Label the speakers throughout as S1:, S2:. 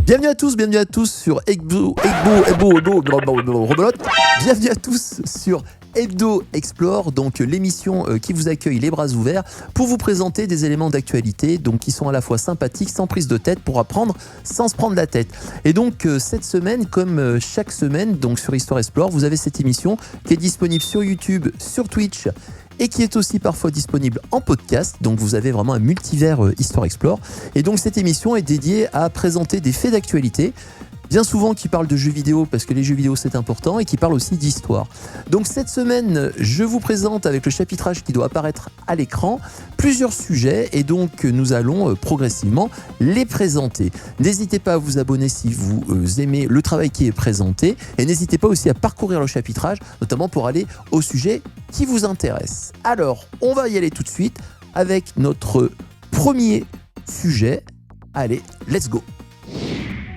S1: Bienvenue à tous sur Bienvenue à tous sur Hebdo Explore, donc l'émission qui vous accueille les bras ouverts pour vous présenter des éléments d'actualité donc qui sont à la fois sympathiques, sans prise de tête, pour apprendre sans se prendre la tête. Et donc cette semaine, comme chaque semaine, donc sur Histoire Explore, vous avez cette émission qui est disponible sur YouTube, sur Twitch et qui est aussi parfois disponible en podcast. Donc vous avez vraiment un multivers Histoire Explore. Et donc cette émission est dédiée à présenter des faits d'actualité, bien souvent qui parlent de jeux vidéo, parce que les jeux vidéo c'est important, et qui parlent aussi d'histoire. Donc cette semaine, je vous présente avec le chapitrage qui doit apparaître à l'écran plusieurs sujets, et donc nous allons progressivement les présenter. N'hésitez pas à vous abonner si vous aimez le travail qui est présenté, et n'hésitez pas aussi à parcourir le chapitrage, notamment pour aller au sujet qui vous intéresse. Alors, on va y aller tout de suite avec notre premier sujet. Allez, let's go!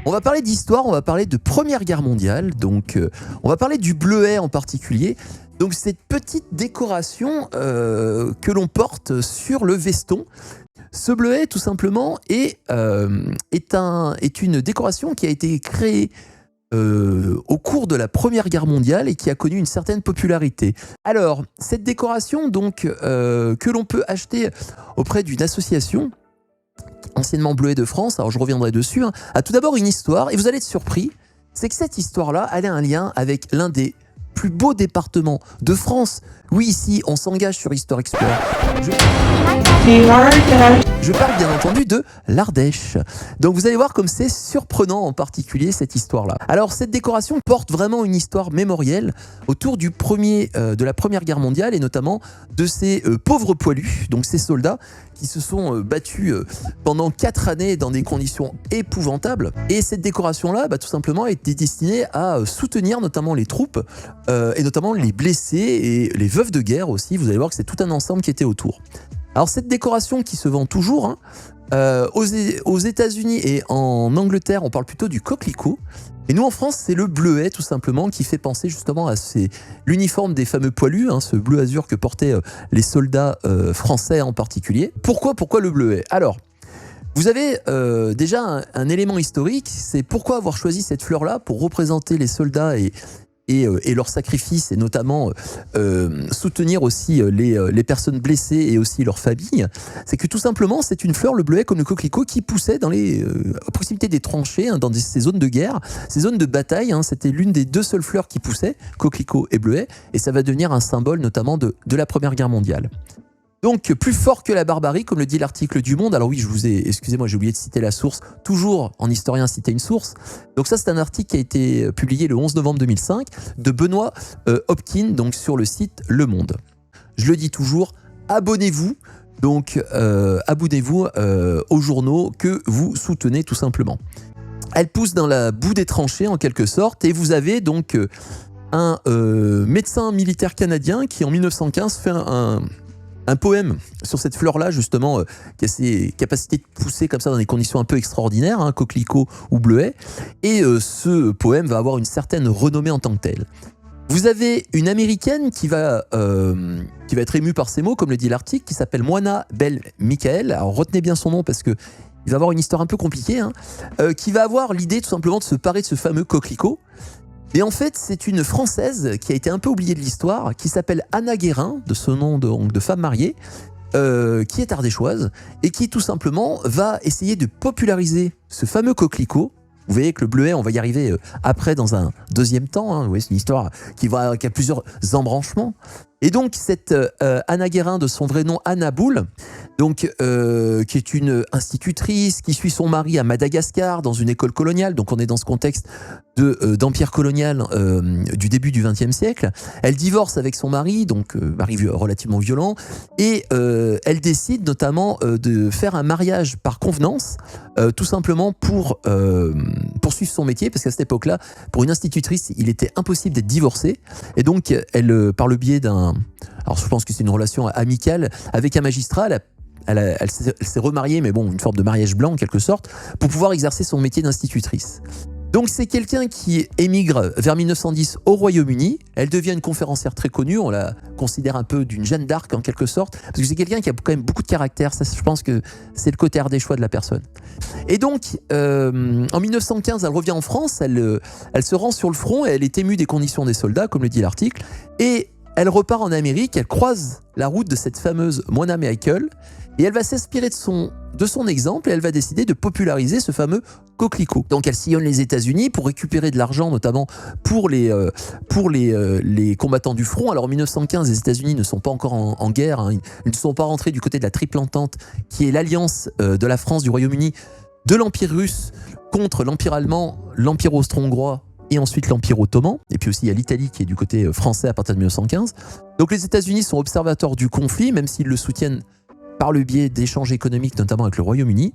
S1: On va parler d'histoire, on va parler de Première Guerre mondiale, donc on va parler du bleuet en particulier. Donc cette petite décoration que l'on porte sur le veston. Ce bleuet, tout simplement, est une décoration qui a été créée au cours de la Première Guerre mondiale et qui a connu une certaine popularité. Alors, cette décoration donc que l'on peut acheter auprès d'une association anciennement Bleuet de France, alors je reviendrai dessus, a tout d'abord une histoire, et vous allez être surpris, c'est que cette histoire-là, elle a un lien avec l'un des plus beaux départements de France. Oui, ici, on s'engage sur Histoire Explore. Je parle bien entendu de l'Ardèche. Donc vous allez voir comme c'est surprenant en particulier cette histoire-là. Alors cette décoration porte vraiment une histoire mémorielle autour de la Première Guerre mondiale, et notamment de ces pauvres poilus, donc ces soldats qui se sont battus pendant 4 années dans des conditions épouvantables. Et cette décoration-là, tout simplement, était destinée à soutenir notamment les troupes, et notamment les blessés et les veuves de guerre aussi. Vous allez voir que c'est tout un ensemble qui était autour. Alors cette décoration qui se vend toujours, aux États-Unis et en Angleterre, on parle plutôt du coquelicot. Et nous en France, c'est le bleuet tout simplement qui fait penser justement à l'uniforme des fameux poilus, ce bleu azur que portaient les soldats français en particulier. Pourquoi le bleuet? Alors, vous avez déjà un élément historique, c'est pourquoi avoir choisi cette fleur-là pour représenter les soldats et leur sacrifice, et notamment soutenir aussi les personnes blessées et aussi leurs familles. C'est que tout simplement, c'est une fleur, le bleuet, comme le coquelicot, qui poussait à proximité des tranchées, dans ces zones de guerre, ces zones de bataille. C'était l'une des 2 seules fleurs qui poussaient, coquelicot et bleuet, et ça va devenir un symbole notamment de la Première Guerre mondiale. Donc, plus fort que la barbarie, comme le dit l'article du Monde. Alors oui, excusez-moi, j'ai oublié de citer la source. Toujours, en historien, citer une source. Donc ça, c'est un article qui a été publié le 11 novembre 2005 de Benoît Hopkins, donc sur le site Le Monde. Je le dis toujours, abonnez-vous. Donc, abonnez-vous aux journaux que vous soutenez, tout simplement. Elle pousse dans la boue des tranchées, en quelque sorte, et vous avez donc un médecin militaire canadien qui, en 1915, fait un poème sur cette fleur-là, justement, qui a ses capacités de pousser comme ça dans des conditions un peu extraordinaires, coquelicot ou bleuet. Et ce poème va avoir une certaine renommée en tant que tel. Vous avez une américaine qui va être émue par ces mots, comme le dit l'article, qui s'appelle Moana Bell Michael. Alors retenez bien son nom parce que il va avoir une histoire un peu compliquée, qui va avoir l'idée tout simplement de se parer de ce fameux coquelicot. Et en fait, c'est une Française qui a été un peu oubliée de l'histoire, qui s'appelle Anna Guérin, de ce nom de femme mariée, qui est ardéchoise, et qui tout simplement va essayer de populariser ce fameux coquelicot. Vous voyez que le bleuet, on va y arriver après dans un deuxième temps. Vous voyez, c'est une histoire qui a plusieurs embranchements. Et donc, cette Anna Guérin, de son vrai nom Anna Boule, donc, qui est une institutrice, qui suit son mari à Madagascar, dans une école coloniale. Donc, on est dans ce contexte d'empire colonial du début du XXe siècle. Elle divorce avec son mari, donc mari relativement violent, et elle décide notamment de faire un mariage par convenance, tout simplement pour poursuivre son métier, parce qu'à cette époque-là, pour une institutrice, il était impossible d'être divorcée. Et donc, elle, par le biais alors je pense que c'est une relation amicale avec un magistrat, elle s'est remariée, mais bon, une forme de mariage blanc en quelque sorte, pour pouvoir exercer son métier d'institutrice. Donc c'est quelqu'un qui émigre vers 1910 au Royaume-Uni. Elle devient une conférencière très connue. On la considère un peu d'une Jeanne d'Arc en quelque sorte. Parce que c'est quelqu'un qui a quand même beaucoup de caractère. Ça, je pense que c'est le côté ardéchois de la personne. Et donc, en 1915, elle revient en France. Elle se rend sur le front et elle est émue des conditions des soldats, comme le dit l'article. Et elle repart en Amérique. Elle croise la route de cette fameuse Mona Michael. Et elle va s'inspirer de son exemple et elle va décider de populariser ce fameux coquelicot. Donc elle sillonne les États-Unis pour récupérer de l'argent, notamment pour les combattants du front. Alors en 1915, les États-Unis ne sont pas encore en guerre, hein. Ils ne sont pas rentrés du côté de la Triple Entente, qui est l'alliance de la France, du Royaume-Uni, de l'Empire russe contre l'Empire allemand, l'Empire austro-hongrois et ensuite l'Empire ottoman. Et puis aussi il y a l'Italie qui est du côté français à partir de 1915. Donc les États-Unis sont observateurs du conflit, même s'ils le soutiennent par le biais d'échanges économiques, notamment avec le Royaume-Uni.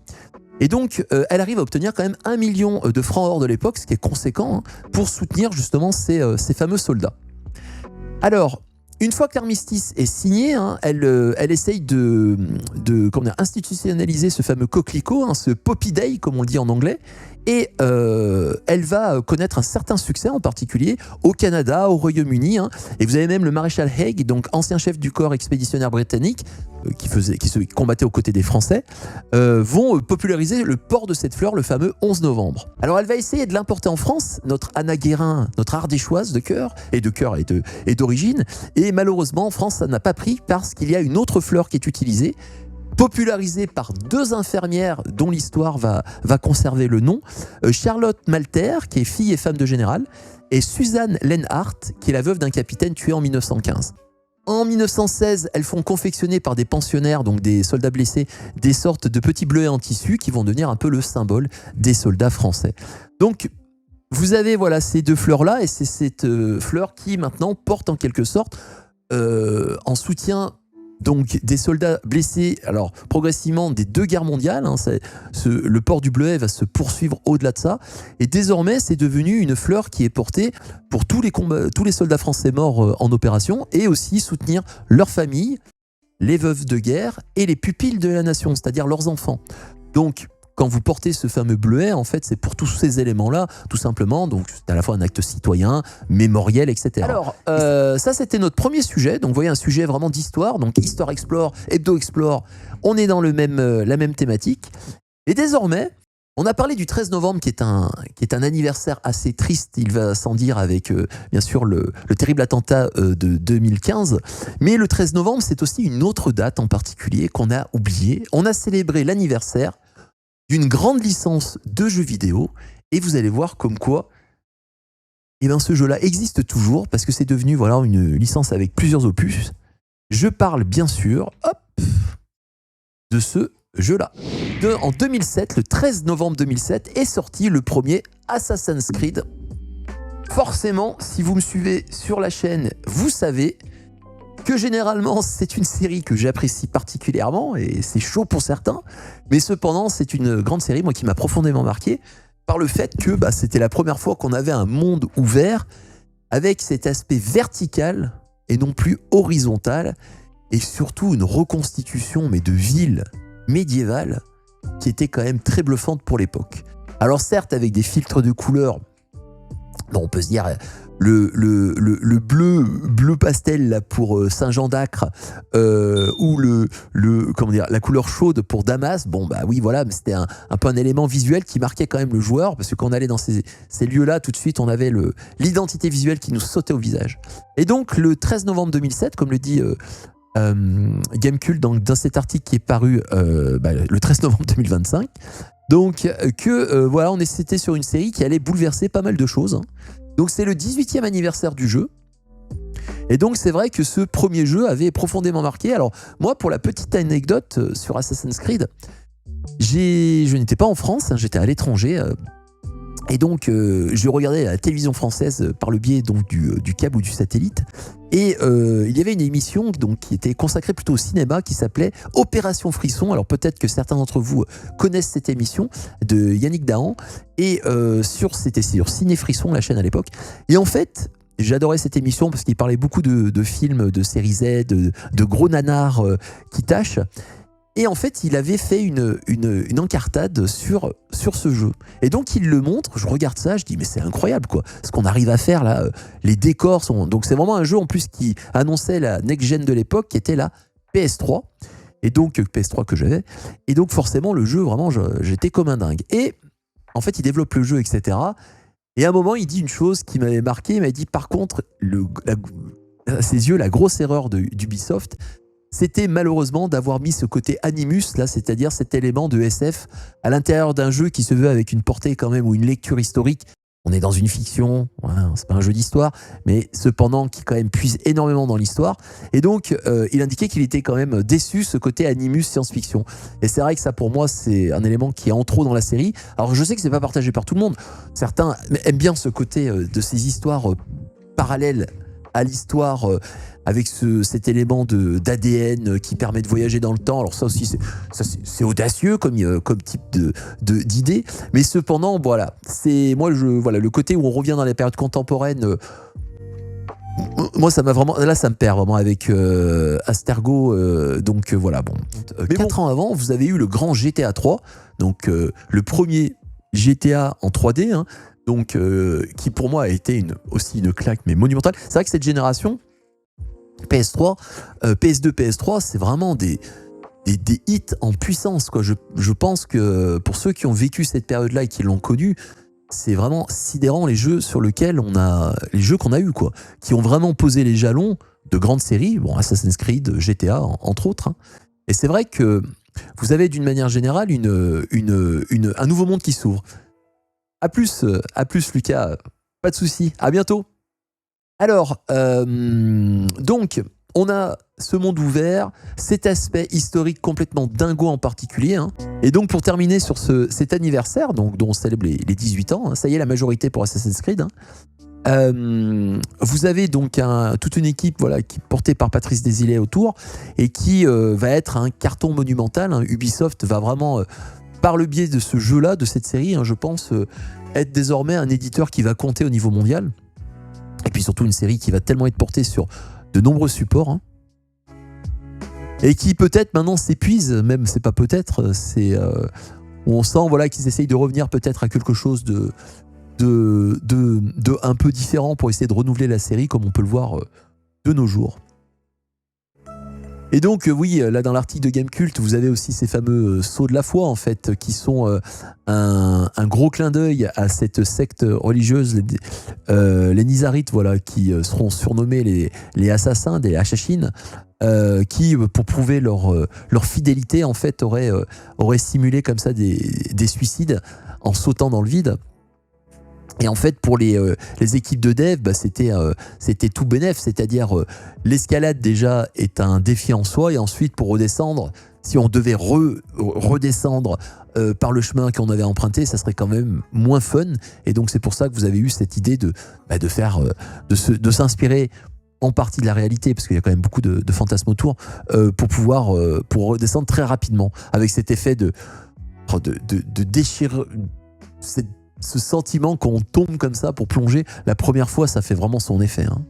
S1: Et donc, elle arrive à obtenir quand même 1 million de francs or de l'époque, ce qui est conséquent, hein, pour soutenir justement ces fameux soldats. Alors, une fois que l'armistice est signé, hein, elle essaye de institutionnaliser ce fameux coquelicot, hein, ce Poppy Day, comme on le dit en anglais, et elle va connaître un certain succès, en particulier au Canada, au Royaume-Uni, hein, et vous avez même le maréchal Haig, donc ancien chef du corps expéditionnaire britannique, qui se combattait aux côtés des Français, vont populariser le port de cette fleur le fameux 11 novembre. Alors elle va essayer de l'importer en France, notre Anna Guérin, notre ardéchoise de cœur et d'origine, et malheureusement en France ça n'a pas pris parce qu'il y a une autre fleur qui est utilisée, popularisée par 2 infirmières dont l'histoire va conserver le nom, Charlotte Malter, qui est fille et femme de général, et Suzanne Lenhart, qui est la veuve d'un capitaine tué en 1915. En 1916, elles font confectionner par des pensionnaires, donc des soldats blessés, des sortes de petits bleuets en tissu qui vont devenir un peu le symbole des soldats français. Donc, vous avez voilà ces 2 fleurs-là, et c'est cette fleur qui maintenant porte en quelque sorte en soutien donc des soldats blessés, alors progressivement des 2 guerres mondiales, hein, le port du bleuet va se poursuivre au-delà de ça, et désormais c'est devenu une fleur qui est portée pour tous les soldats français morts en opération, et aussi soutenir leurs familles, les veuves de guerre et les pupilles de la nation, c'est-à-dire leurs enfants. Donc quand vous portez ce fameux bleuet, en fait, c'est pour tous ces éléments-là, tout simplement. Donc, c'est à la fois un acte citoyen, mémoriel, etc. Alors, ça, c'était notre premier sujet. Donc, vous voyez, un sujet vraiment d'histoire. Donc, Histoire Explore, Hebdo Explore, on est dans la même thématique. Et désormais, on a parlé du 13 novembre, qui est un anniversaire assez triste, il va sans dire, avec, bien sûr, le terrible attentat de 2015. Mais le 13 novembre, c'est aussi une autre date en particulier qu'on a oubliée. On a célébré l'anniversaire d'une grande licence de jeux vidéo, et vous allez voir comme quoi eh ben, ce jeu-là existe toujours, parce que c'est devenu voilà, une licence avec plusieurs opus. Je parle bien sûr de ce jeu-là. En 2007, le 13 novembre 2007, est sorti le premier Assassin's Creed. Forcément, si vous me suivez sur la chaîne, vous savez que généralement c'est une série que j'apprécie particulièrement, et c'est chaud pour certains, mais cependant c'est une grande série moi qui m'a profondément marqué par le fait que c'était la première fois qu'on avait un monde ouvert avec cet aspect vertical et non plus horizontal, et surtout une reconstitution mais de ville médiévale qui était quand même très bluffante pour l'époque. Alors certes avec des filtres de couleurs, bon, on peut se dire le bleu pastel là pour Saint-Jean d'Acre, ou la couleur chaude pour Damas, bon bah oui voilà, mais c'était un peu un élément visuel qui marquait quand même le joueur, parce que quand on allait dans ces lieux-là, tout de suite on avait l'identité visuelle qui nous sautait au visage. Et donc le 13 novembre 2007, comme le dit Gamecult dans cet article qui est paru le 13 novembre 2025, donc voilà, c'était sur une série qui allait bouleverser pas mal de choses, hein. Donc c'est le 18e anniversaire du jeu. Et donc c'est vrai que ce premier jeu avait profondément marqué. Alors moi, pour la petite anecdote sur Assassin's Creed, je n'étais pas en France, hein, j'étais à l'étranger. Et donc je regardais la télévision française par le biais donc, du câble ou du satellite. Et il y avait une émission donc, qui était consacrée plutôt au cinéma, qui s'appelait Opération Frisson. Alors peut-être que certains d'entre vous connaissent cette émission de Yannick Dahan. Et c'était sur Ciné Frisson, la chaîne à l'époque. Et en fait, j'adorais cette émission parce qu'il parlait beaucoup de films, de séries Z, de gros nanars qui tâchent. Et en fait, il avait fait une encartade sur ce jeu. Et donc, il le montre, je regarde ça, je dis, mais c'est incroyable, quoi. Ce qu'on arrive à faire, là, les décors sont... Donc, c'est vraiment un jeu, en plus, qui annonçait la next-gen de l'époque, qui était la PS3. Et donc, PS3 que j'avais. Et donc, forcément, le jeu, vraiment, j'étais comme un dingue. Et, en fait, il développe le jeu, etc. Et à un moment, il dit une chose qui m'avait marqué. Il m'a dit, par contre, à ses yeux, la grosse erreur d'Ubisoft, c'était malheureusement d'avoir mis ce côté animus, là, c'est-à-dire cet élément de SF à l'intérieur d'un jeu qui se veut avec une portée quand même ou une lecture historique. On est dans une fiction, voilà, c'est pas un jeu d'histoire, mais cependant qui quand même puise énormément dans l'histoire. Et donc, il indiquait qu'il était quand même déçu, ce côté animus science-fiction. Et c'est vrai que ça, pour moi, c'est un élément qui est en trop dans la série. Alors, je sais que c'est pas partagé par tout le monde. Certains aiment bien ce côté de ces histoires parallèles à l'histoire, avec cet élément d'ADN qui permet de voyager dans le temps. Alors ça aussi, c'est audacieux comme type d'idée. Mais cependant, voilà, c'est moi, voilà, le côté où on revient dans les périodes contemporaines. Moi, ça m'a vraiment... Là, ça me perd vraiment avec Astergo. Donc, voilà, bon. 4 ans avant, vous avez eu le grand GTA 3. Donc, le premier GTA en 3D, hein, donc, qui pour moi a été aussi une claque, mais monumentale. C'est vrai que cette génération, PS3, PS2, PS3, c'est vraiment des hits en puissance, quoi. Je pense que pour ceux qui ont vécu cette période-là et qui l'ont connue, c'est vraiment sidérant les jeux sur lesquels les jeux qu'on a eu, quoi, qui ont vraiment posé les jalons de grandes séries, bon, Assassin's Creed, GTA, entre autres. Hein. Et c'est vrai que vous avez d'une manière générale un nouveau monde qui s'ouvre. À plus Lucas, pas de souci, à bientôt. Alors, donc, on a ce monde ouvert, cet aspect historique complètement dingo en particulier. Hein. Et donc, pour terminer sur cet anniversaire, donc, dont on célèbre les 18 ans, hein, ça y est, la majorité pour Assassin's Creed. Hein. Vous avez donc toute une équipe, voilà, qui est portée par Patrice Désilets autour et qui va être un carton monumental. Hein. Ubisoft va vraiment, par le biais de ce jeu-là, de cette série, hein, je pense, être désormais un éditeur qui va compter au niveau mondial. Et puis surtout une série qui va tellement être portée sur de nombreux supports. Hein, et qui peut-être maintenant s'épuise, même c'est pas peut-être, c'est... on sent, voilà, qu'ils essayent de revenir peut-être à quelque chose de un peu différent pour essayer de renouveler la série comme on peut le voir de nos jours. Et donc oui, là dans l'article de Gamecult, vous avez aussi ces fameux sauts de la foi en fait, qui sont un gros clin d'œil à cette secte religieuse, les Nizarites, voilà, qui seront surnommés les assassins des Hachachines, qui pour prouver leur fidélité en fait auraient simulé comme ça des suicides en sautant dans le vide. Et en fait, pour les équipes de dev, bah, c'était tout bénef, c'est-à-dire l'escalade déjà est un défi en soi, et ensuite pour redescendre, si on devait redescendre par le chemin qu'on avait emprunté, ça serait quand même moins fun. Et donc c'est pour ça que vous avez eu cette idée de s'inspirer en partie de la réalité, parce qu'il y a quand même beaucoup de fantasmes autour, pour redescendre très rapidement, avec cet effet de déchirer, ce sentiment qu'on tombe comme ça pour plonger. La première fois, ça fait vraiment son effet. Hein.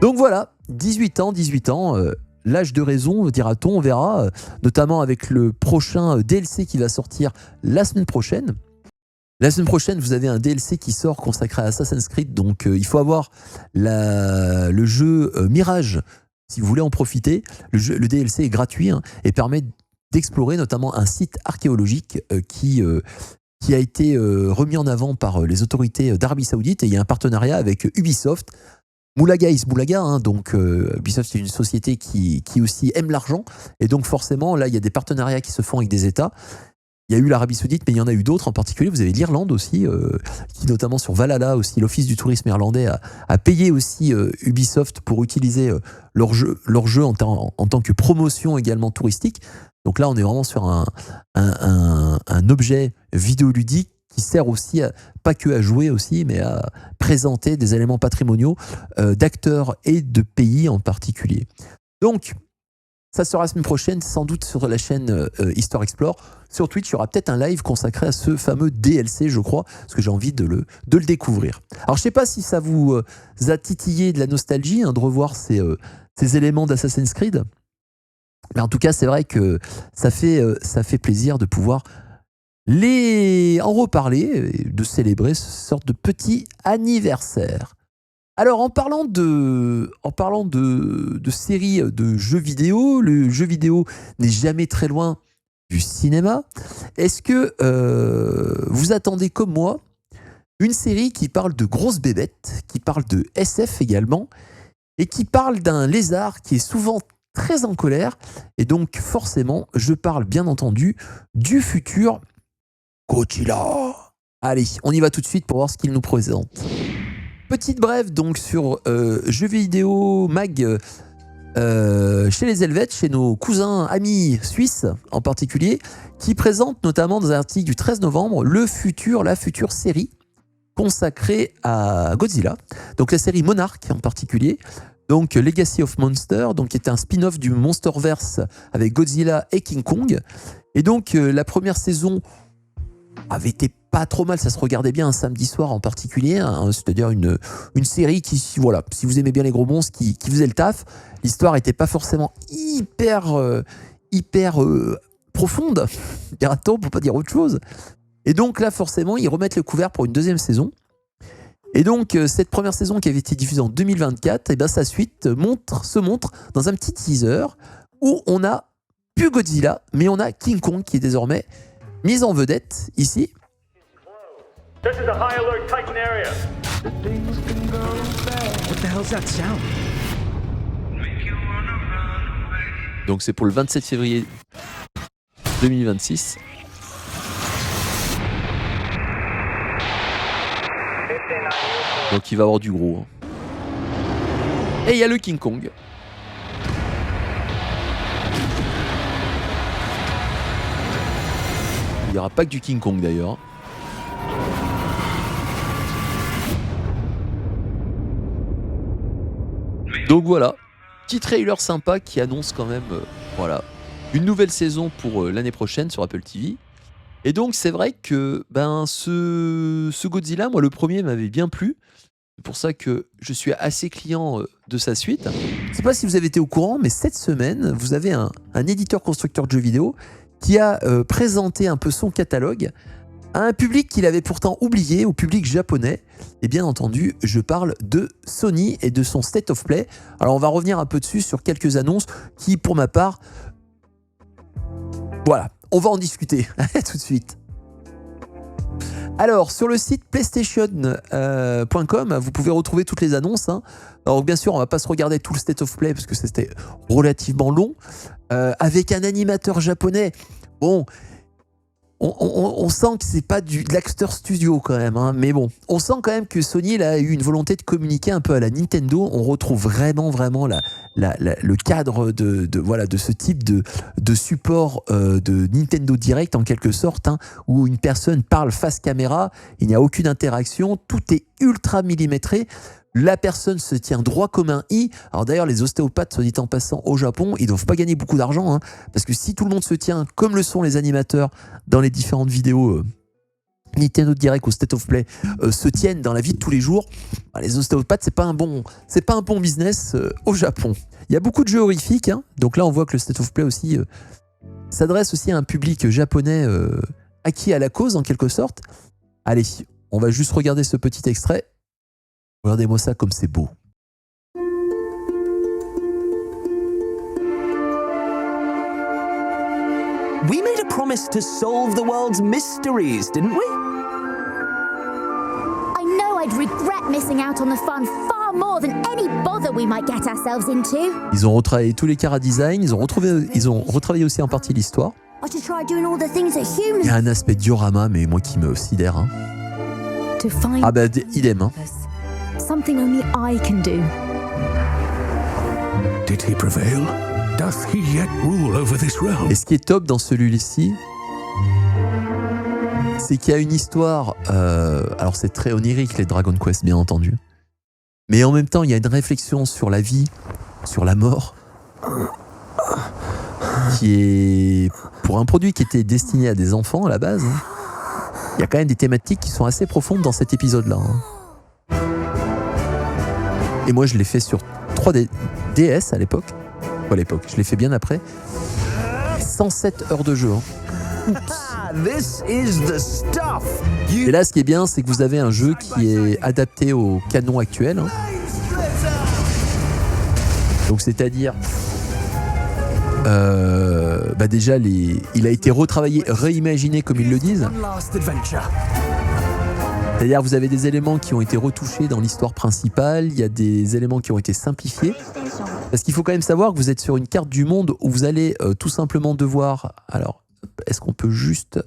S1: Donc voilà, 18 ans, l'âge de raison, dira-t-on, on verra, notamment avec le prochain DLC qui va sortir la semaine prochaine. La semaine prochaine, vous avez un DLC qui sort consacré à Assassin's Creed, donc il faut avoir le jeu Mirage, si vous voulez en profiter. Le DLC est gratuit, hein, et permet d'explorer notamment un site archéologique qui a été remis en avant par les autorités d'Arabie Saoudite, et il y a un partenariat avec Ubisoft. Moulaga is Moulaga, hein, donc Ubisoft c'est une société qui aussi aime l'argent, et donc forcément là il y a des partenariats qui se font avec des États. Il y a eu l'Arabie Saoudite, mais il y en a eu d'autres, en particulier vous avez l'Irlande aussi, qui notamment sur Valhalla aussi, l'Office du tourisme irlandais a payé aussi Ubisoft pour utiliser leur jeu en tant que promotion également touristique. Donc là, on est vraiment sur un objet vidéoludique qui sert aussi, pas que à jouer aussi, mais à présenter des éléments patrimoniaux d'acteurs et de pays en particulier. Donc, ça sera la semaine prochaine, sans doute sur la chaîne Histoire Explore. Sur Twitch, il y aura peut-être un live consacré à ce fameux DLC, je crois, parce que j'ai envie de le découvrir. Alors, je ne sais pas si ça vous a titillé de la nostalgie, hein, de revoir ces éléments d'Assassin's Creed. Mais en tout cas, c'est vrai que ça fait plaisir de pouvoir en reparler et de célébrer ce sorte de petit anniversaire. Alors, en parlant de séries de jeux vidéo, le jeu vidéo n'est jamais très loin du cinéma. Est-ce que vous attendez comme moi une série qui parle de grosses bébêtes, qui parle de SF également, et qui parle d'un lézard qui est souvent très en colère, et donc forcément, je parle bien entendu du futur Godzilla. Allez, on y va tout de suite pour voir ce qu'il nous présente. Petite brève donc sur jeux vidéo mag chez les Helvètes, chez nos cousins amis suisses en particulier, qui présentent notamment dans un article du 13 novembre la future série consacrée à Godzilla. Donc la série Monarch en particulier. Donc Legacy of Monsters, donc qui est un spin-off du Monsterverse avec Godzilla et King Kong. Et donc la première saison avait été pas trop mal, ça se regardait bien un samedi soir en particulier, hein, c'est-à-dire une série qui, voilà, si vous aimez bien les gros monstres, qui faisait le taf. L'histoire n'était pas forcément hyper profonde, dira-t-on, pour pas dire autre chose. Et donc là, forcément, ils remettent le couvert pour une deuxième saison. Et donc, cette première saison qui avait été diffusée en 2024, et bien sa suite se montre dans un petit teaser où on a plus Godzilla, mais on a King Kong qui est désormais mise en vedette ici.
S2: This is a high alert Titan area. What the hell's that sound?
S1: Donc c'est pour le 27 février 2026. Donc il va y avoir du gros. Et il y a le King Kong. Il n'y aura pas que du King Kong d'ailleurs. Donc voilà, petit trailer sympa qui annonce quand même voilà, une nouvelle saison pour l'année prochaine sur Apple TV. Et donc c'est vrai que ce Godzilla, moi le premier m'avait bien plu. C'est pour ça que je suis assez client de sa suite. Je ne sais pas si vous avez été au courant, mais cette semaine, vous avez un éditeur constructeur de jeux vidéo qui a présenté un peu son catalogue à un public qu'il avait pourtant oublié, au public japonais. Et bien entendu, je parle de Sony et de son State of Play. Alors on va revenir un peu dessus sur quelques annonces qui, pour ma part, voilà, on va en discuter tout de suite. Alors, sur le site PlayStation.com, vous pouvez retrouver toutes les annonces. Hein. Alors, bien sûr, on ne va pas se regarder tout le State of Play parce que c'était relativement long. Avec un animateur japonais, bon, on sent que c'est pas de l'Axter Studio quand même. Hein, mais bon, on sent quand même que Sony là, a eu une volonté de communiquer un peu à la Nintendo. On retrouve vraiment le cadre de ce type de support de Nintendo Direct en quelque sorte, hein, où une personne parle face caméra, il n'y a aucune interaction, tout est ultra millimétré. La personne se tient droit comme un i. Alors d'ailleurs, les ostéopathes, soit dit en passant, au Japon, ils ne doivent pas gagner beaucoup d'argent, hein, parce que si tout le monde se tient comme le sont les animateurs dans les différentes vidéos Nintendo Direct ou State of Play se tiennent dans la vie de tous les jours, les ostéopathes, c'est pas un bon business au Japon. Il y a beaucoup de jeux horrifiques, hein, donc là on voit que le State of Play aussi s'adresse aussi à un public japonais acquis à la cause en quelque sorte. Allez, on va juste regarder ce petit extrait. Regardez-moi ça comme c'est beau.
S3: We made a promise to solve the world's mysteries, didn't we?
S4: I know I'd regret missing out on the fun far more than any bother we might get ourselves into.
S1: Ils ont retravaillé tous les chara-design, ils ont retravaillé aussi en partie l'histoire.
S4: I should try doing all the things that humans...
S1: Il y a un aspect diorama, mais moi qui me sidère. Hein.
S4: To find
S1: Ah bah, idem. Hein.
S4: something only I can do.
S5: Did he prevail? Doth he yet rule over this realm?
S1: Et ce qui est top dans celui-ci, c'est qu'il y a une histoire... alors c'est très onirique les Dragon Quest, bien entendu. Mais en même temps, il y a une réflexion sur la vie, sur la mort, qui est... Pour un produit qui était destiné à des enfants à la base, hein, il y a quand même des thématiques qui sont assez profondes dans cet épisode-là. Hein. Et moi, je l'ai fait sur 3DS à l'époque. à l'époque. Je l'ai fait bien après. 107 heures de jeu. Hein.
S3: This is the stuff.
S1: Et là, ce qui est bien, c'est que vous avez un jeu qui est adapté au canon actuel. Hein. Donc, c'est-à-dire, déjà, il a été retravaillé, réimaginé, comme ils le disent.
S3: One last adventure.
S1: C'est-à-dire, vous avez des éléments qui ont été retouchés dans l'histoire principale. Il y a des éléments qui ont été simplifiés. Parce qu'il faut quand même savoir que vous êtes sur une carte du monde où vous allez tout simplement devoir... Alors, est-ce qu'on peut juste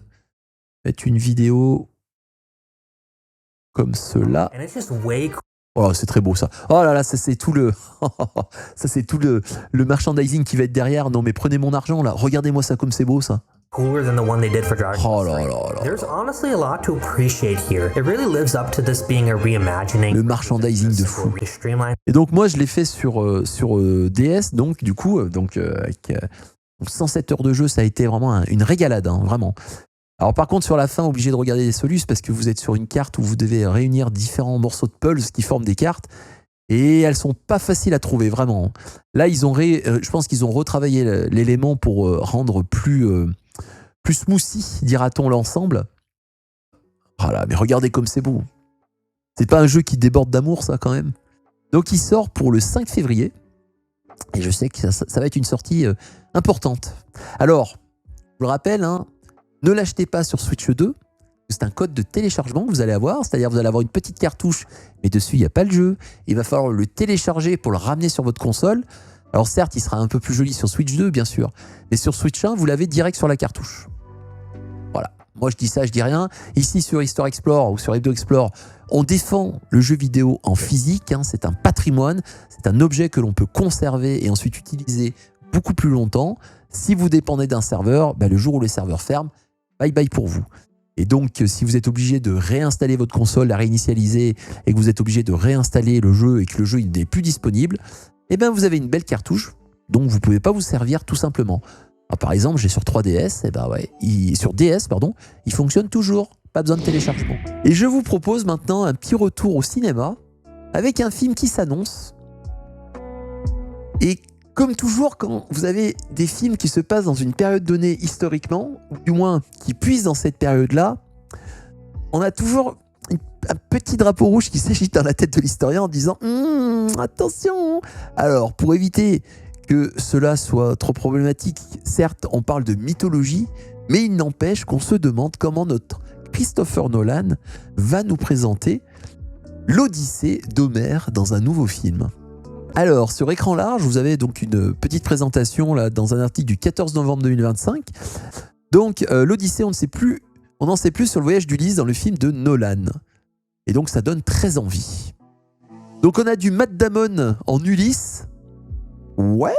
S1: mettre une vidéo comme cela?
S6: And it's just way
S1: Oh, c'est très beau ça. Oh là là, ça c'est tout le ça c'est tout le merchandising qui va être derrière. Non mais prenez mon argent là. Regardez-moi ça comme c'est beau ça.
S6: cooler than the one they did for Dragon
S1: Oh
S6: Quest
S1: là
S6: III.
S1: là là.
S6: There's honestly a lot to appreciate here. It really lives up to this being a reimagining.
S1: Le merchandising de fou.
S6: Streamline.
S1: Et donc moi je l'ai fait sur DS, donc du coup avec 107 heures de jeu, ça a été vraiment une régalade, hein, vraiment. Alors par contre sur la fin, obligé de regarder des solus parce que vous êtes sur une carte où vous devez réunir différents morceaux de puzzles qui forment des cartes et elles sont pas faciles à trouver vraiment. Là ils ont je pense qu'ils ont retravaillé l'élément pour rendre plus smoothie, dira-t-on, l'ensemble. Voilà, mais regardez comme c'est beau. C'est pas un jeu qui déborde d'amour ça quand même. Donc il sort pour le 5 février et je sais que ça va être une sortie importante. Alors, je le rappelle, hein, ne l'achetez pas sur Switch 2. C'est un code de téléchargement que vous allez avoir. C'est-à-dire vous allez avoir une petite cartouche, mais dessus, il n'y a pas le jeu. Il va falloir le télécharger pour le ramener sur votre console. Alors certes, il sera un peu plus joli sur Switch 2, bien sûr. Mais sur Switch 1, vous l'avez direct sur la cartouche. Voilà. Moi, je dis ça, je dis rien. Ici, sur Histoire Explore ou sur Hebdo Explore, on défend le jeu vidéo en physique. Hein. C'est un patrimoine. C'est un objet que l'on peut conserver et ensuite utiliser beaucoup plus longtemps. Si vous dépendez d'un serveur, le jour où les serveurs ferment, bye bye pour vous. Et donc, si vous êtes obligé de réinstaller votre console, la réinitialiser, et que vous êtes obligé de réinstaller le jeu et que le jeu n'est plus disponible, vous avez une belle cartouche, donc vous ne pouvez pas vous servir tout simplement. Alors, par exemple, j'ai sur 3DS, sur DS, il fonctionne toujours, pas besoin de téléchargement. Et je vous propose maintenant un petit retour au cinéma avec un film qui s'annonce. Et comme toujours, quand vous avez des films qui se passent dans une période donnée historiquement, ou du moins qui puissent dans cette période-là, on a toujours un petit drapeau rouge qui s'agite dans la tête de l'historien en disant « Attention !» Alors, pour éviter que cela soit trop problématique, certes, on parle de mythologie, mais il n'empêche qu'on se demande comment notre Christopher Nolan va nous présenter l'Odyssée d'Homère dans un nouveau film. Alors, sur écran large, vous avez donc une petite présentation là, dans un article du 14 novembre 2025. Donc, l'Odyssée, on n'en sait plus sur le voyage d'Ulysse dans le film de Nolan. Et donc, ça donne très envie. Donc, on a du Matt Damon en Ulysse. Ouais.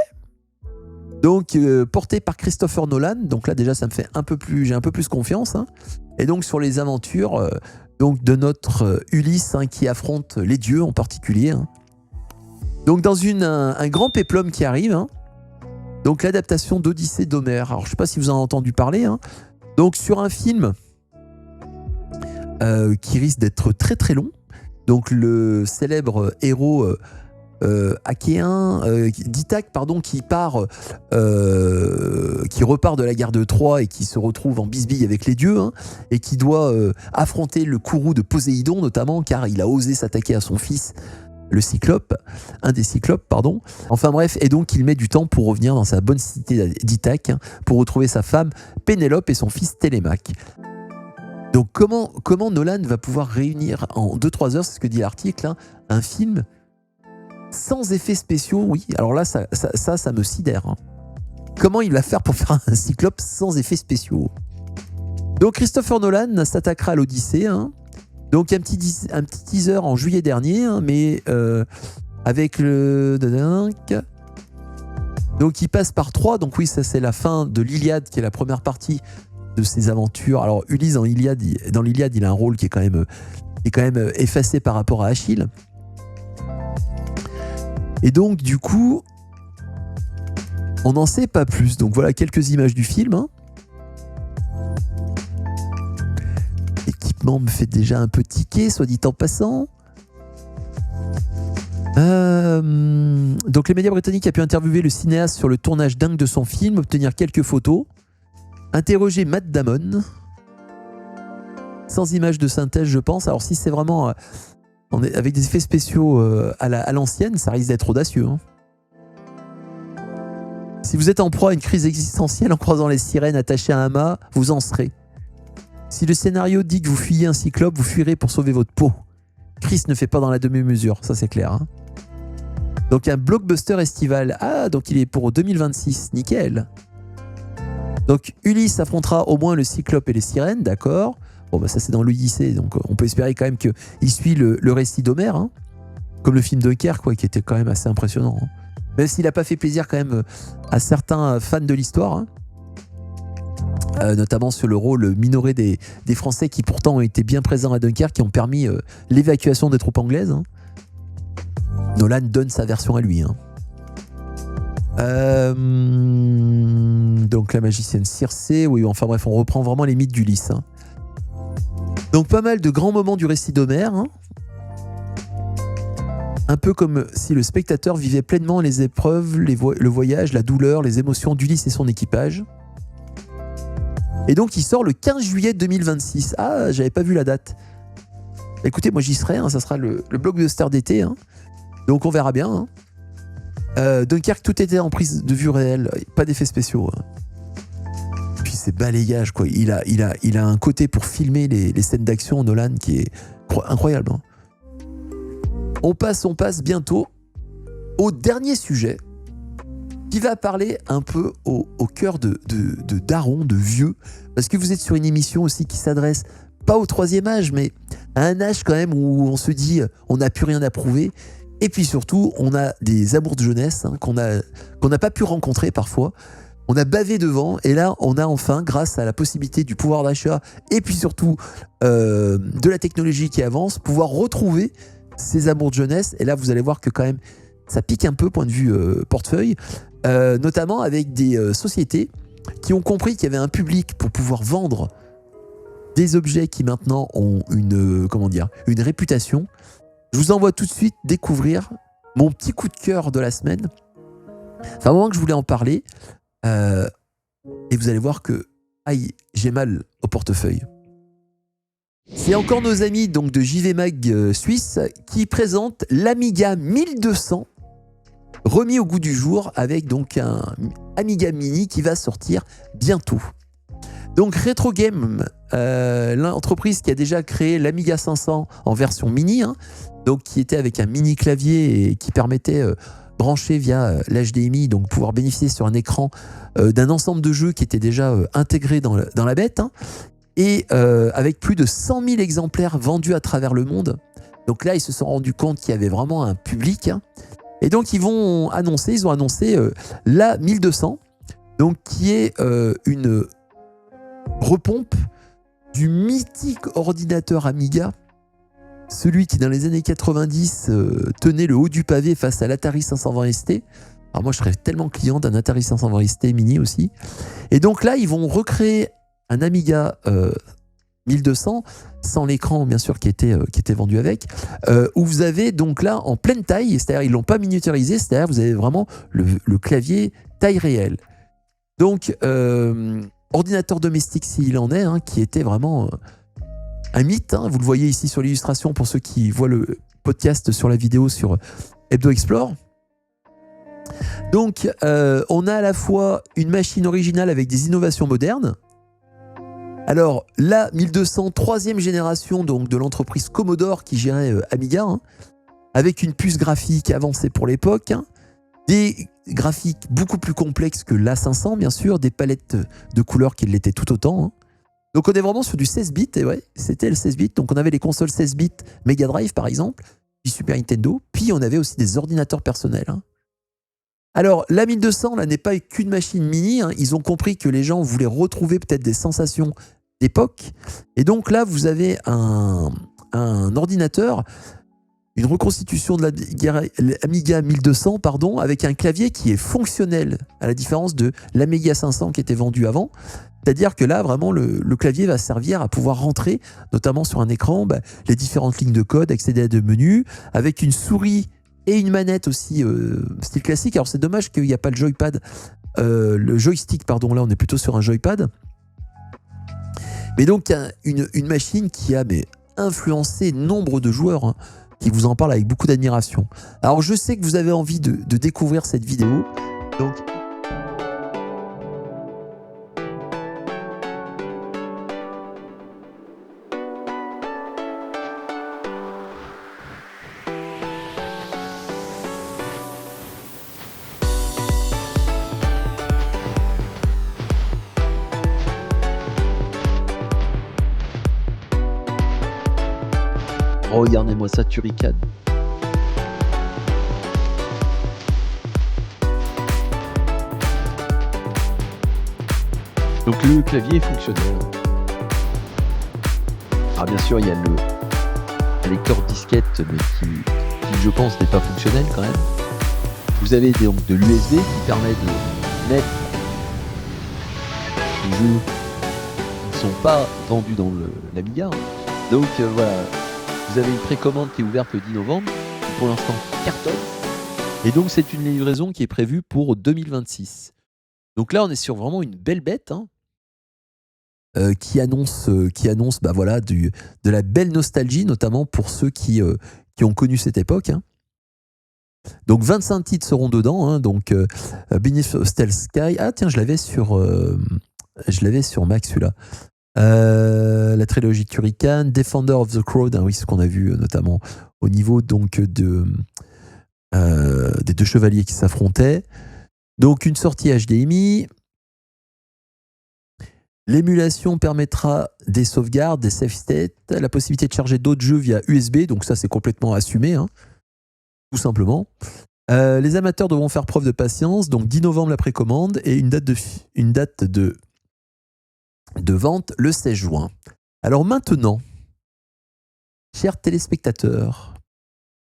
S1: Donc, porté par Christopher Nolan. Donc là, déjà, ça me fait j'ai un peu plus confiance. Hein. Et donc, sur les aventures donc de notre Ulysse qui affronte les dieux en particulier. Hein. Donc dans un grand péplum qui arrive, hein. Donc l'adaptation d'Odyssée d'Homère. Alors je ne sais pas si vous en avez entendu parler. Hein. Donc sur un film qui risque d'être très très long. Donc le célèbre héros achéen, d'Ithaque, qui repart de la guerre de Troie et qui se retrouve en bisbille avec les dieux, hein, et qui doit affronter le courroux de Poséidon notamment, car il a osé s'attaquer à son fils. Le cyclope, un des cyclopes, pardon. Enfin bref, et donc il met du temps pour revenir dans sa bonne cité d'Ithaque, hein, pour retrouver sa femme Pénélope et son fils Télémaque. Donc comment Nolan va pouvoir réunir en 2-3 heures, c'est ce que dit l'article, hein, un film sans effets spéciaux? Oui, alors là, ça me sidère. Hein. Comment il va faire pour faire un cyclope sans effets spéciaux? Donc Christopher Nolan s'attaquera à l'Odyssée, hein. Donc un petit teaser en juillet dernier, hein, mais avec le... Donc il passe par Troie, donc oui, ça c'est la fin de l'Iliade, qui est la première partie de ses aventures. Alors Ulysse dans l'Iliade, il a un rôle qui est quand même effacé par rapport à Achille. Et donc du coup, on n'en sait pas plus. Donc voilà quelques images du film, hein. Me fait déjà un peu tiquer, soit dit en passant. Donc les médias britanniques ont pu interviewer le cinéaste sur le tournage dingue de son film, obtenir quelques photos, interroger Matt Damon, sans image de synthèse je pense. Alors si c'est vraiment avec des effets spéciaux à l'ancienne, ça risque d'être audacieux. Hein. Si vous êtes en proie à une crise existentielle en croisant les sirènes attachées à un mât, vous en serez. Si le scénario dit que vous fuyez un cyclope, vous fuirez pour sauver votre peau. Chris ne fait pas dans la demi-mesure, ça c'est clair. Hein. Donc un blockbuster estival. Ah, donc il est pour 2026, nickel. Donc Ulysse affrontera au moins le cyclope et les sirènes, d'accord. Bon bah ça c'est dans l'Odyssée, donc on peut espérer quand même qu'il suit le récit d'Homère, hein. Comme le film Dunkerque, quoi, qui était quand même assez impressionnant. Hein. Même s'il n'a pas fait plaisir quand même à certains fans de l'histoire. Hein. Notamment sur le rôle minoré des Français qui pourtant ont été bien présents à Dunkerque, qui ont permis l'évacuation des troupes anglaises. Hein. Nolan donne sa version à lui. Hein. Donc la magicienne Circé, oui, enfin bref, on reprend vraiment les mythes d'Ulysse. Hein. Donc pas mal de grands moments du récit d'Homère. Hein. Un peu comme si le spectateur vivait pleinement les épreuves, le voyage, la douleur, les émotions d'Ulysse et son équipage. Et donc il sort le 15 juillet 2026. Ah, j'avais pas vu la date. Écoutez, moi j'y serai, hein, ça sera le blockbuster d'été. Hein. Donc on verra bien. Hein. Dunkerque, tout était en prise de vue réelle, pas d'effets spéciaux. Hein. Puis ces balayages, quoi. Il a un côté pour filmer les scènes d'action Nolan qui est incroyable. Hein. On passe bientôt au dernier sujet qui va parler un peu au cœur de darons, de vieux, parce que vous êtes sur une émission aussi qui s'adresse pas au troisième âge, mais à un âge quand même où on se dit on n'a plus rien à prouver, et puis surtout on a des amours de jeunesse hein, qu'on n'a pas pu rencontrer parfois, on a bavé devant, et là on a enfin, grâce à la possibilité du pouvoir d'achat, et puis surtout de la technologie qui avance, pouvoir retrouver ces amours de jeunesse, et là vous allez voir que quand même ça pique un peu point de vue portefeuille, notamment avec des sociétés qui ont compris qu'il y avait un public pour pouvoir vendre des objets qui maintenant ont une réputation. Je vous envoie tout de suite découvrir mon petit coup de cœur de la semaine. C'est un moment que je voulais en parler, et vous allez voir que aïe, j'ai mal au portefeuille. C'est encore nos amis donc de JV Mag Suisse qui présentent l'Amiga 1200 remis au goût du jour avec donc un Amiga Mini qui va sortir bientôt. Donc Retro Game, l'entreprise qui a déjà créé l'Amiga 500 en version mini, hein, donc qui était avec un mini clavier et qui permettait brancher via l'HDMI, donc pouvoir bénéficier sur un écran d'un ensemble de jeux qui était déjà intégré dans la bête, hein, et avec plus de 100 000 exemplaires vendus à travers le monde. Donc là, ils se sont rendus compte qu'il y avait vraiment un public, hein. Et donc ils ont annoncé la 1200, donc qui est une repompe du mythique ordinateur Amiga, celui qui dans les années 90 tenait le haut du pavé face à l'Atari 520 ST. Alors moi je serais tellement client d'un Atari 520 ST mini aussi. Et donc là ils vont recréer un Amiga 1200 sans l'écran bien sûr qui était vendu avec, où vous avez donc là en pleine taille, c'est-à-dire ils l'ont pas miniaturisé, c'est-à-dire vous avez vraiment le clavier taille réelle. Donc ordinateur domestique s'il en est, hein, qui était vraiment un mythe, hein, vous le voyez ici sur l'illustration pour ceux qui voient le podcast sur la vidéo sur Hebdo Explore. Donc on a à la fois une machine originale avec des innovations modernes. Alors la 1200, troisième génération donc de l'entreprise Commodore qui gérait Amiga, hein, avec une puce graphique avancée pour l'époque, hein, des graphiques beaucoup plus complexes que l'A500 bien sûr, des palettes de couleurs qui l'étaient tout autant. Hein. Donc on est vraiment sur du 16 bits, et ouais, c'était le 16 bits. Donc on avait les consoles 16 bits Mega Drive par exemple, puis Super Nintendo, puis on avait aussi des ordinateurs personnels. Hein. Alors la 1200 là n'est pas qu'une machine mini, hein. Ils ont compris que les gens voulaient retrouver peut-être des sensations d'époque, et donc là vous avez un ordinateur, une reconstitution de l'Amiga 1200 pardon, avec un clavier qui est fonctionnel, à la différence de l'Amiga 500 qui était vendu avant. C'est-à-dire que là, vraiment, le clavier va servir à pouvoir rentrer, notamment sur un écran, les différentes lignes de code, accéder à des menus, avec une souris et une manette aussi style classique. Alors c'est dommage qu'il n'y a pas le joypad, le joystick pardon, là on est plutôt sur un joypad. Mais donc une machine qui a influencé nombre de joueurs hein, qui vous en parlent avec beaucoup d'admiration. Alors je sais que vous avez envie de découvrir cette vidéo, donc regardez-moi ça, Turrican. Donc le clavier est fonctionnel. Alors bien sûr il y a le lecteur disquette mais qui je pense n'est pas fonctionnel quand même. Vous avez donc de l'USB qui permet de mettre les jeux qui ne sont pas vendus dans l'Amiga. Donc voilà. Vous avez une précommande qui est ouverte le 10 novembre, qui pour l'instant cartonne. Et donc c'est une livraison qui est prévue pour 2026. Donc là on est sur vraiment une belle bête hein, qui annonce voilà, de la belle nostalgie, notamment pour ceux qui ont connu cette époque. Hein. Donc 25 titres seront dedans. Hein, donc Beneath Stealth Sky. Ah tiens, je l'avais sur Mac celui-là. La trilogie Turrican, Defender of the Crowd, hein, oui, ce qu'on a vu notamment au niveau donc des deux chevaliers qui s'affrontaient. Donc une sortie HDMI. L'émulation permettra des sauvegardes, des save states, la possibilité de charger d'autres jeux via USB, donc ça c'est complètement assumé, hein, tout simplement. Les amateurs devront faire preuve de patience, donc 10 novembre la précommande et une date de vente le 16 juin. Alors maintenant, chers téléspectateurs,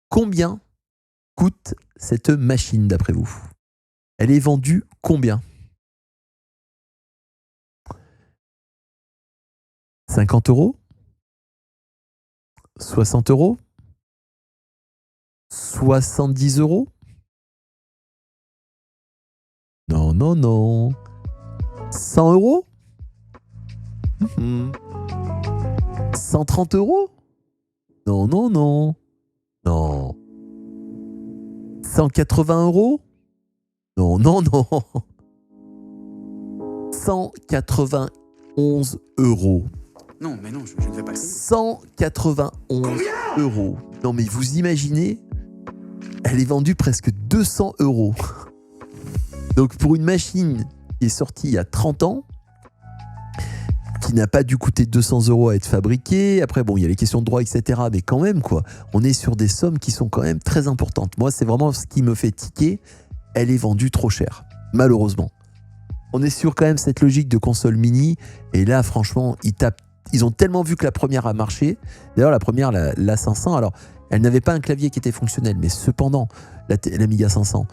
S1: combien coûte cette machine d'après vous? Elle est vendue combien? 50 €? 60 €? 70 €? Non, non, non. 100 €? 130 €? Non, non, non. Non. 180 €? Non, non, non. 191 €.
S7: Non, mais non, je ne vais pas le payer.
S1: 191 €. Non, mais vous imaginez, elle est vendue presque 200 €. Donc pour une machine qui est sortie il y a 30 ans, qui n'a pas dû coûter 200 € à être fabriquée. Après, bon, il y a les questions de droit, etc. Mais quand même, quoi, on est sur des sommes qui sont quand même très importantes. Moi, c'est vraiment ce qui me fait tiquer. Elle est vendue trop cher, malheureusement. On est sur quand même cette logique de console mini. Et là, franchement, ils ont tellement vu que la première a marché. D'ailleurs, la première, la 500, alors, elle n'avait pas un clavier qui était fonctionnel. Mais cependant, l'Amiga 500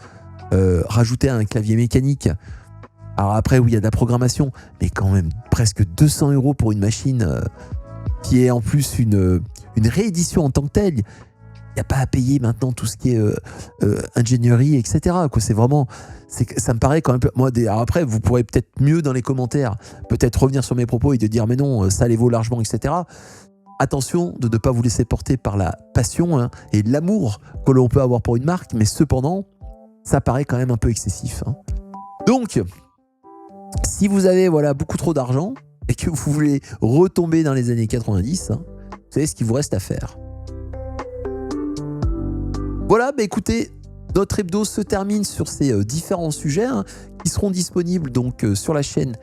S1: rajoutait un clavier mécanique. Alors après, oui, il y a de la programmation, mais quand même presque 200 € pour une machine qui est en plus une réédition en tant que telle. Il n'y a pas à payer maintenant tout ce qui est ingénierie, etc. C'est vraiment, ça me paraît quand même... Moi, alors après, vous pourrez peut-être mieux dans les commentaires, peut-être revenir sur mes propos et de dire, mais non, ça les vaut largement, etc. Attention de ne pas vous laisser porter par la passion hein, et l'amour que l'on peut avoir pour une marque, mais cependant, ça paraît quand même un peu excessif. Hein. Donc... si vous avez voilà, beaucoup trop d'argent et que vous voulez retomber dans les années 90, hein, vous savez ce qu'il vous reste à faire. Voilà, écoutez, notre hebdo se termine sur ces différents sujets hein, qui seront disponibles donc, sur la chaîne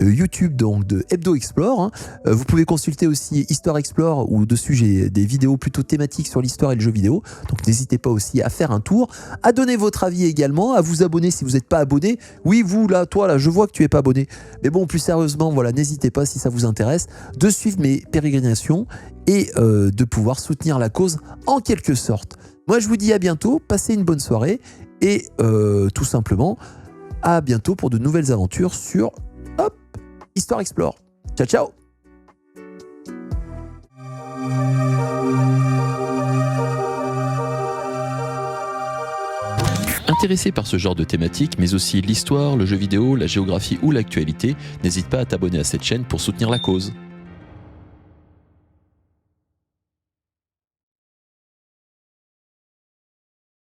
S1: YouTube donc, de Hebdo Explore. Hein. Vous pouvez consulter aussi Histoire Explore où dessus j'ai des vidéos plutôt thématiques sur l'histoire et le jeu vidéo. Donc n'hésitez pas aussi à faire un tour, à donner votre avis également, à vous abonner si vous n'êtes pas abonné. Oui, vous là, toi là, je vois que tu n'es pas abonné. Mais bon, plus sérieusement, voilà, n'hésitez pas si ça vous intéresse de suivre mes pérégrinations et de pouvoir soutenir la cause en quelque sorte. Moi, je vous dis à bientôt, passez une bonne soirée et tout simplement à bientôt pour de nouvelles aventures sur Histoire Explore. Ciao, ciao!
S8: intéressé par ce genre de thématique, mais aussi l'histoire, le jeu vidéo, la géographie ou l'actualité, n'hésite pas à t'abonner à cette chaîne pour soutenir la cause.